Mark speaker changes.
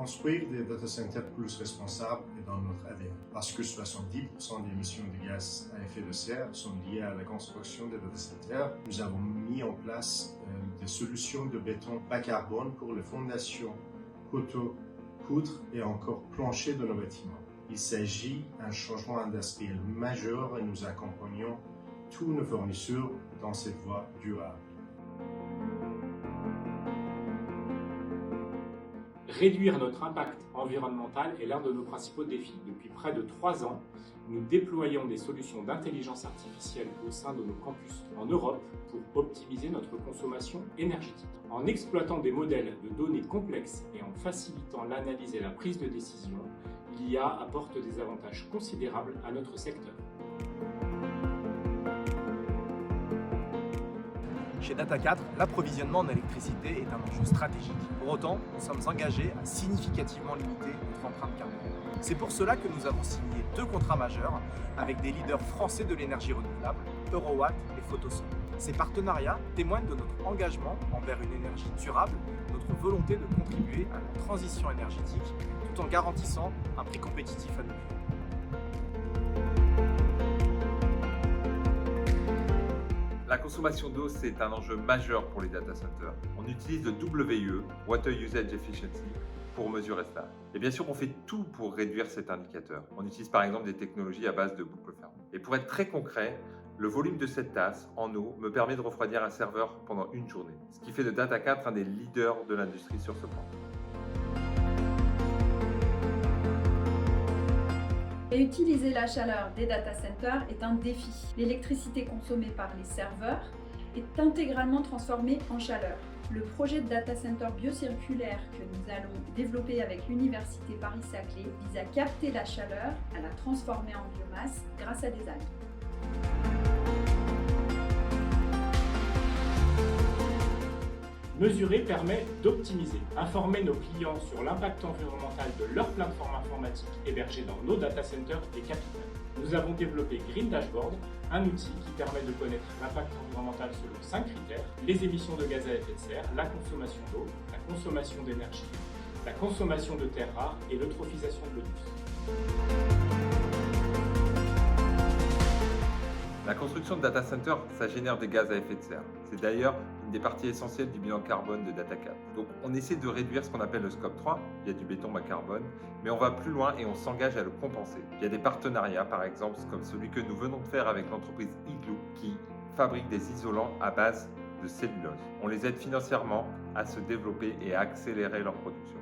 Speaker 1: Construire des data centers plus responsables est dans notre ADN, parce que 70% des émissions de gaz à effet de serre sont liées à la construction des data centers. Nous avons mis en place des solutions de béton bas carbone pour les fondations, poteaux, poutres et encore planchers de nos bâtiments. Il s'agit d'un changement industriel majeur et nous accompagnons tous nos fournisseurs dans cette voie durable.
Speaker 2: Réduire notre impact environnemental est l'un de nos principaux défis. Depuis près de 3 ans, nous déployons des solutions d'intelligence artificielle au sein de nos campus en Europe pour optimiser notre consommation énergétique. En exploitant des modèles de données complexes et en facilitant l'analyse et la prise de décision, l'IA apporte des avantages considérables à notre secteur.
Speaker 3: Chez Data4, l'approvisionnement en électricité est un enjeu stratégique. Pour autant, nous sommes engagés à significativement limiter notre empreinte carbone. C'est pour cela que nous avons signé 2 contrats majeurs avec des leaders français de l'énergie renouvelable, Eurowatt et Photosol. Ces partenariats témoignent de notre engagement envers une énergie durable, notre volonté de contribuer à la transition énergétique tout en garantissant un prix compétitif à nos clients.
Speaker 4: La consommation d'eau, c'est un enjeu majeur pour les data centers. On utilise le WUE, Water Usage Efficiency, pour mesurer cela. Et bien sûr, on fait tout pour réduire cet indicateur. On utilise par exemple des technologies à base de boucles fermées. Et pour être très concret, le volume de cette tasse en eau me permet de refroidir un serveur pendant une journée, ce qui fait de Data4 un des leaders de l'industrie sur ce point.
Speaker 5: Et utiliser la chaleur des data centers est un défi. L'électricité consommée par les serveurs est intégralement transformée en chaleur. Le projet de data center biocirculaire que nous allons développer avec l'Université Paris-Saclay vise à capter la chaleur, à la transformer en biomasse grâce à des algues.
Speaker 2: Mesurer permet d'optimiser. Informer nos clients sur l'impact environnemental de leur plateforme informatique hébergée dans nos data centers est capital. Nous avons développé Green Dashboard, un outil qui permet de connaître l'impact environnemental selon 5 critères: les émissions de gaz à effet de serre, la consommation d'eau, la consommation d'énergie, la consommation de terres rares et l'eutrophisation de l'ONUS.
Speaker 4: La construction de data centers, ça génère des gaz à effet de serre. C'est d'ailleurs une des parties essentielles du bilan carbone de Data4. Donc on essaie de réduire ce qu'on appelle le scope 3, il y a du béton bas carbone, mais on va plus loin et on s'engage à le compenser. Il y a des partenariats, par exemple, comme celui que nous venons de faire avec l'entreprise Igloo, qui fabrique des isolants à base de cellulose. On les aide financièrement à se développer et à accélérer leur production.